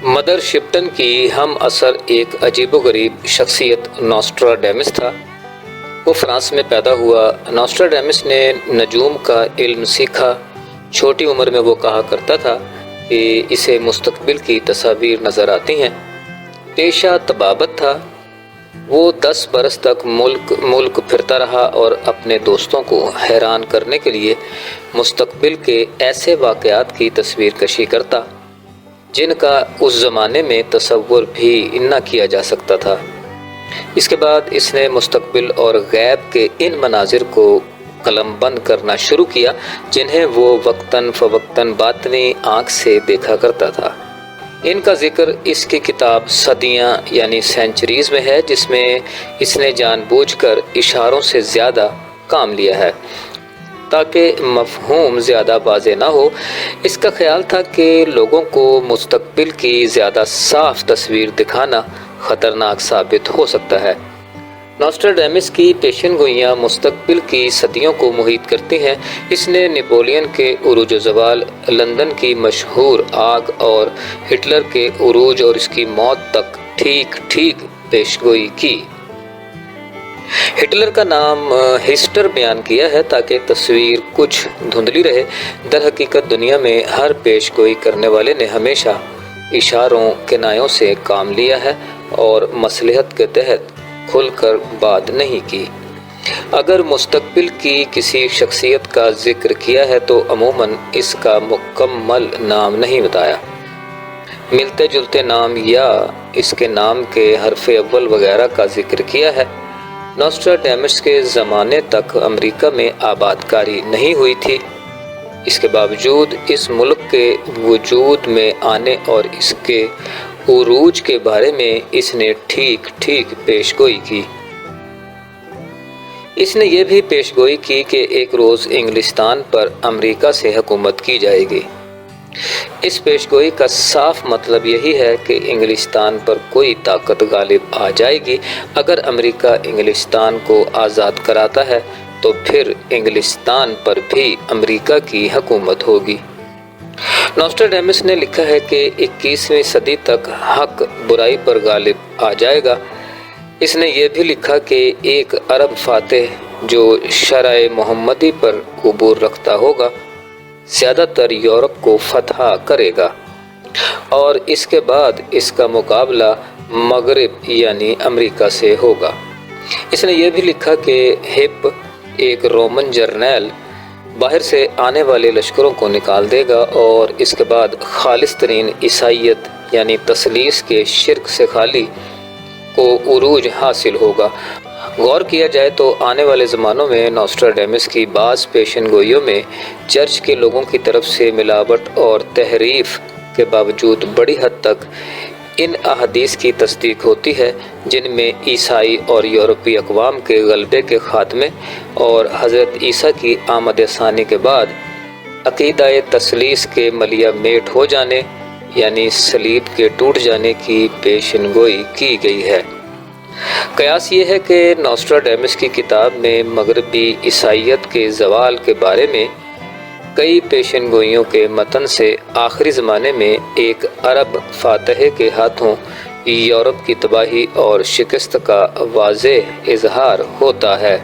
Mother شپٹن کی ہم اثر ایک عجیب و غریب شخصیت نوسٹراڈیمس تھا۔ وہ فرانس میں پیدا ہوا۔ نوسٹراڈیمس نے نجوم کا علم سیکھا۔ چھوٹی عمر میں وہ کہا کرتا تھا کہ اسے مستقبل کی تصاویر نظر آتی ہیں۔ پیشہ طبابت تھا۔ وہ 10 برس تک ملک پھرتا رہا اور اپنے دوستوں کو حیران کرنے کے لیے مستقبل کے ایسے واقعات کی تصویر کشی کرتا جن کا اس زمانے میں تصور بھی نہ کیا جا سکتا تھا۔ اس کے بعد اس نے مستقبل اور غیب کے ان مناظر کو قلم بند کرنا شروع کیا جنہیں وہ وقتاً فوقتاً باطنی آنکھ سے دیکھا کرتا تھا۔ ان کا ذکر اس کی کتاب صدیاں یعنی سینچریز میں ہے، جس میں اس نے جان بوجھ کر اشاروں سے زیادہ کام لیا ہے تاکہ مفہوم زیادہ واضح نہ ہو۔ اس کا خیال تھا کہ لوگوں کو مستقبل کی زیادہ صاف تصویر دکھانا خطرناک ثابت ہو سکتا ہے۔ نوسٹراڈیمس کی پیشن گوئیاں مستقبل کی صدیوں کو محیط کرتی ہیں۔ اس نے نیپولین کے عروج و زوال، لندن کی مشہور آگ اور ہٹلر کے عروج اور اس کی موت تک ٹھیک پیشگوئی کی۔ ہٹلر کا نام ہسٹر بیان کیا ہے تاکہ تصویر کچھ دھندلی رہے۔ در حقیقت دنیا میں ہر پیشگوئی کرنے والے نے ہمیشہ اشاروں کنایوں سے کام لیا ہے اور مصلحت کے تحت کھل کر بات نہیں کی۔ اگر مستقبل کی کسی شخصیت کا ذکر کیا ہے تو عموماً اس کا مکمل نام نہیں بتایا، ملتے جلتے نام یا اس کے نام کے حرف اول وغیرہ کا ذکر کیا ہے۔ نوسٹراڈیمس کے زمانے تک امریکہ میں آباد کاری نہیں ہوئی تھی۔ اس کے باوجود اس ملک کے وجود میں آنے اور اس کے عروج کے بارے میں اس نے ٹھیک پیشگوئی کی۔ اس نے یہ بھی پیشگوئی کی کہ ایک روز انگلستان پر امریکہ سے حکومت کی جائے گی۔ اس پیشگوئی کا صاف مطلب یہی ہے کہ انگلستان پر کوئی طاقت غالب آ جائے گی۔ اگر امریکہ انگلستان کو آزاد کراتا ہے تو پھر انگلستان پر بھی امریکہ کی حکومت ہوگی۔ نوسٹراڈیمس نے لکھا ہے کہ 21ویں صدی تک حق برائی پر غالب آ جائے گا۔ اس نے یہ بھی لکھا کہ ایک عرب فاتح جو شرع محمدی پر عبور رکھتا ہوگا زیادہ تر یورپ کو فتح کرے گا اور اس کے بعد اس کا مقابلہ مغرب یعنی امریکہ سے ہوگا۔ اس نے یہ بھی لکھا کہ ہپ ایک رومن جرنیل باہر سے آنے والے لشکروں کو نکال دے گا اور اس کے بعد خالص ترین عیسائیت یعنی تثلیث کے شرک سے خالی کو عروج حاصل ہوگا۔ غور کیا جائے تو آنے والے زمانوں میں نوسٹراڈیمس کی بعض پیشن گوئیوں میں چرچ کے لوگوں کی طرف سے ملاوٹ اور تحریف کے باوجود بڑی حد تک ان احادیث کی تصدیق ہوتی ہے جن میں عیسائی اور یورپی اقوام کے غلبے کے خاتمے اور حضرت عیسیٰ کی آمد ثانی کے بعد عقیدہ تثلیث کے ملیہ میٹ ہو جانے یعنی صلیب کے ٹوٹ جانے کی پیشن گوئی کی گئی ہے۔ قیاس یہ ہے کہ نوسٹراڈیمس کی کتاب میں مغربی عیسائیت کے زوال کے بارے میں کئی پیشن گوئیوں کے متن سے آخری زمانے میں ایک عرب فاتح کے ہاتھوں یورپ کی تباہی اور شکست کا واضح اظہار ہوتا ہے۔